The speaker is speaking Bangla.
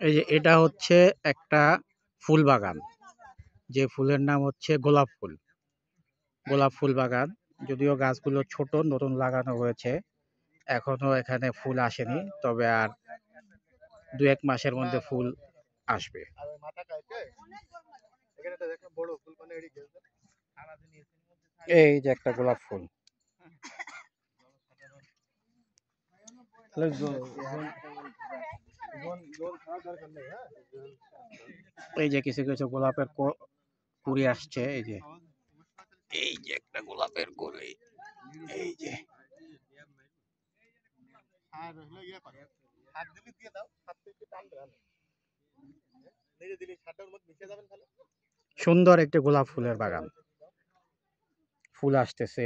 এই যে এটা হচ্ছে একটা ফুল বাগান, যে ফুলের নাম হচ্ছে গোলাপ ফুল। গোলাপ ফুল বাগান, যদিও গাছগুলো ছোট, নতুন লাগানো হয়েছে, এখনো এখানে ফুল আসেনি, তবে আর 2-1 মাসের মধ্যে ফুল আসবে। এই যে একটা গোলাপ ফুল, এই যে কিছু কিছু গোলাপের কুড়ি আসছে, এই যে একটা গোলাপের কুড়ি, এই যে সুন্দর একটি গোলাপ ফুলের বাগান, ফুল আসতেছে।